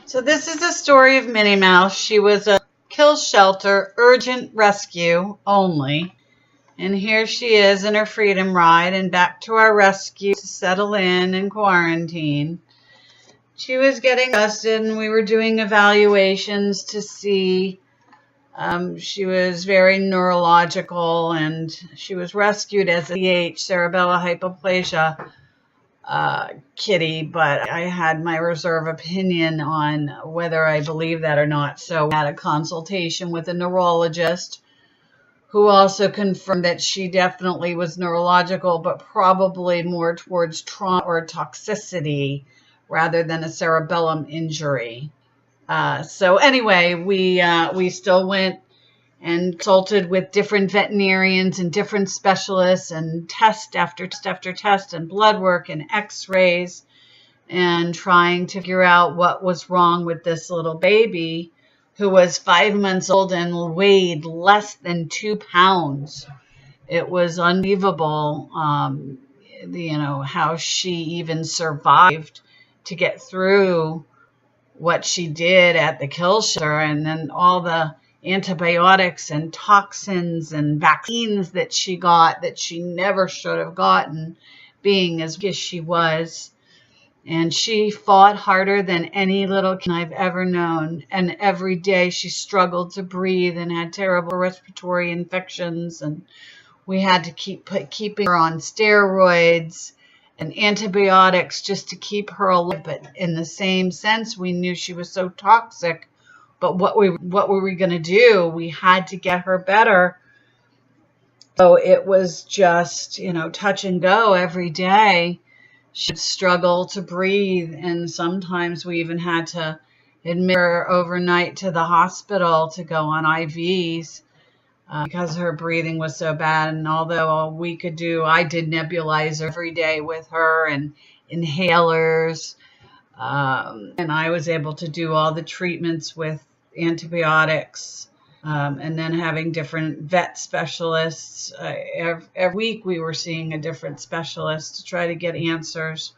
So this is the story of Minnie Mouse. She was a kill shelter, urgent rescue only. And here she is in her freedom ride and back to our rescue to settle in quarantine. She was getting tested and we were doing evaluations to see. She was very neurological and she was rescued as a CH, cerebellar hypoplasia kitty, but I had my reserve opinion on whether I believe that or not. So I had a consultation with a neurologist who also confirmed that she definitely was neurological, but probably more towards trauma or toxicity rather than a cerebellum injury. So anyway, we still went and consulted with different veterinarians and different specialists and test after test and blood work and x-rays and trying to figure out what was wrong with this little baby who was 5 months old and weighed less than 2 pounds. It was unbelievable, how she even survived to get through what she did at the kill shelter, and then all the antibiotics and toxins and vaccines that she got that she never should have gotten, being as weak as she was. And she fought harder than any little kid I've ever known. And every day she struggled to breathe and had terrible respiratory infections. And we had to keeping her on steroids and antibiotics just to keep her alive. But in the same sense, we knew she was so toxic. But what were we going to do? We had to get her better. So it was just, touch and go every day. She'd struggle to breathe, and sometimes we even had to admit her overnight to the hospital to go on IVs because her breathing was so bad. And although I did nebulizer every day with her and inhalers, and I was able to do all the treatments with antibiotics, and then having different vet specialists. Every week we were seeing a different specialist to try to get answers.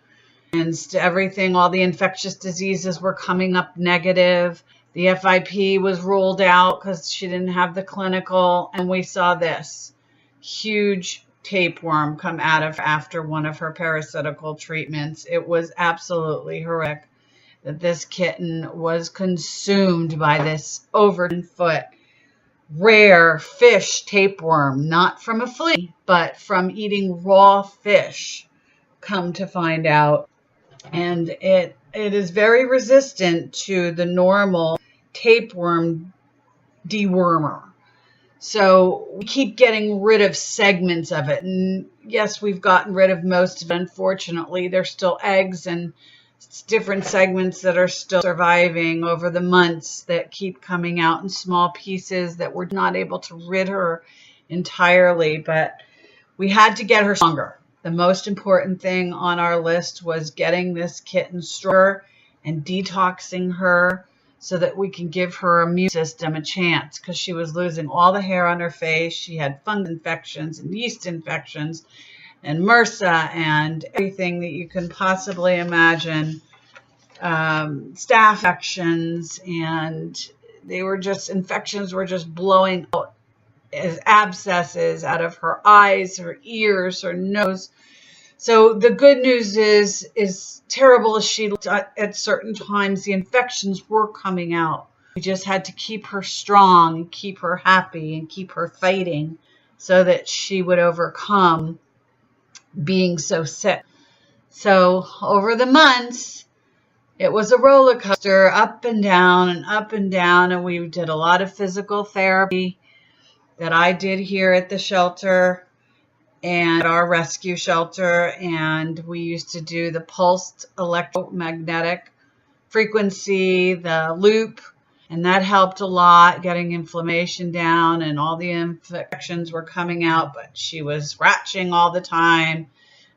And everything, all the infectious diseases were coming up negative. The FIP was ruled out because she didn't have the clinical. And we saw this huge tapeworm come out of after one of her parasitical treatments. It was absolutely horrific that this kitten was consumed by this over 10-foot rare fish tapeworm, not from a flea, but from eating raw fish, come to find out. And it is very resistant to the normal tapeworm dewormer. So we keep getting rid of segments of it. And yes, we've gotten rid of most of it. Unfortunately, there's still eggs and different segments that are still surviving over the months that keep coming out in small pieces that we're not able to rid her entirely. But we had to get her stronger. The most important thing on our list was getting this kitten stronger and detoxing her so that we can give her immune system a chance, because she was losing all the hair on her face. She had fungal infections and yeast infections and MRSA and everything that you can possibly imagine, staph infections, and infections were just blowing out as abscesses out of her eyes, her ears, her nose. So the good news is terrible as she looked at certain times, the infections were coming out. We just had to keep her strong and keep her happy and keep her fighting so that she would overcome being so sick. So over the months, it was a roller coaster, up and down and up and down. And we did a lot of physical therapy that I did here at the shelter and our rescue shelter. And we used to do the pulsed electromagnetic frequency, the loop, and that helped a lot, getting inflammation down, and all the infections were coming out, but she was scratching all the time.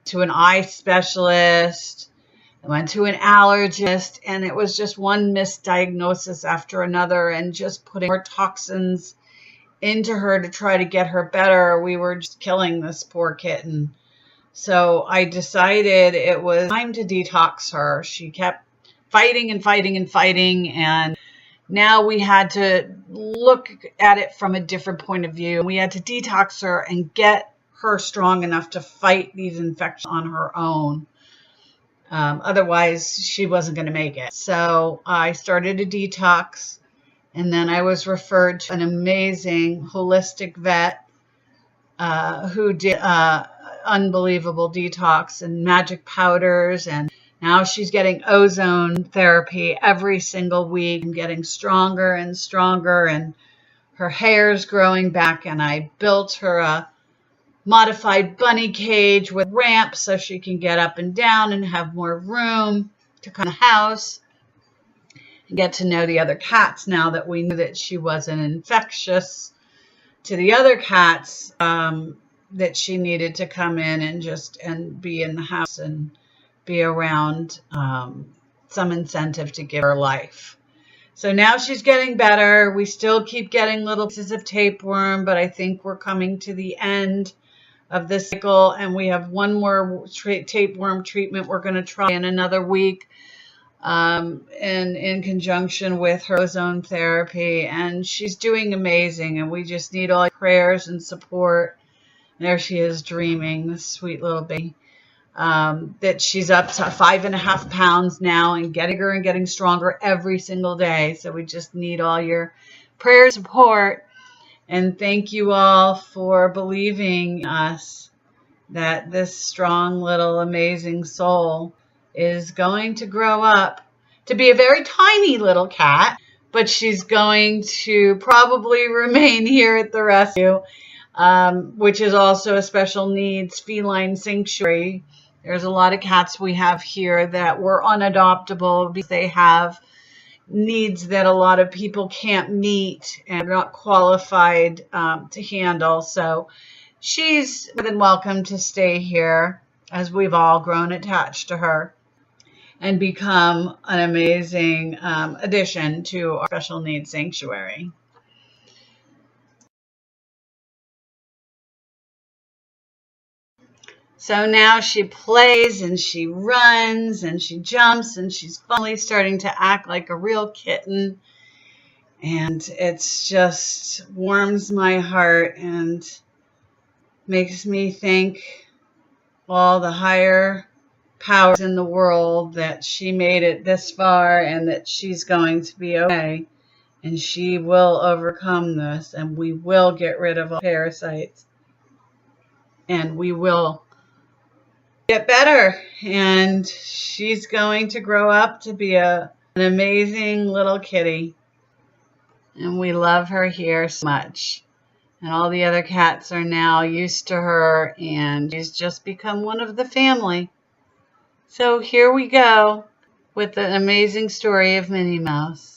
To an eye specialist, I went to an allergist, and it was just one misdiagnosis after another, and just putting more toxins into her to try to get her better. We were just killing this poor kitten. So I decided it was time to detox her. She kept fighting and fighting and fighting, and now we had to look at it from a different point of view. We had to detox her and get her strong enough to fight these infections on her own. Otherwise, she wasn't going to make it. So I started a detox, and then I was referred to an amazing holistic vet who did unbelievable detox and magic powders, and now she's getting ozone therapy every single week and getting stronger and stronger, and her hair's growing back, and I built her a modified bunny cage with ramps so she can get up and down and have more room to come to the house and get to know the other cats now that we knew that she wasn't infectious to the other cats, that she needed to come in and be in the house and be around, some incentive to give her life. So now she's getting better. We still keep getting little pieces of tapeworm, but I think we're coming to the end of this cycle, and we have one more tapeworm treatment we're going to try in another week, and in conjunction with her ozone therapy, and she's doing amazing, and we just need all your prayers and support. There she is dreaming, this sweet little baby, that she's up to 5.5 pounds now and getting her and getting stronger every single day. So we just need all your prayer support. And thank you all for believing in us that this strong little amazing soul is going to grow up to be a very tiny little cat, but she's going to probably remain here at the rescue, which is also a special needs feline sanctuary. There's a lot of cats we have here that were unadoptable because they have needs that a lot of people can't meet and are not qualified to handle. So she's more than welcome to stay here, as we've all grown attached to her and become an amazing addition to our special needs sanctuary. So now she plays and she runs and she jumps, and she's finally starting to act like a real kitten. And it's just warms my heart and makes me thank all the higher powers in the world that she made it this far, and that she's going to be okay. And she will overcome this, and we will get rid of all parasites. And we will get better, and she's going to grow up to be an amazing little kitty, and we love her here so much. And all the other cats are now used to her, and she's just become one of the family. So here we go with the amazing story of Minnie Mouse.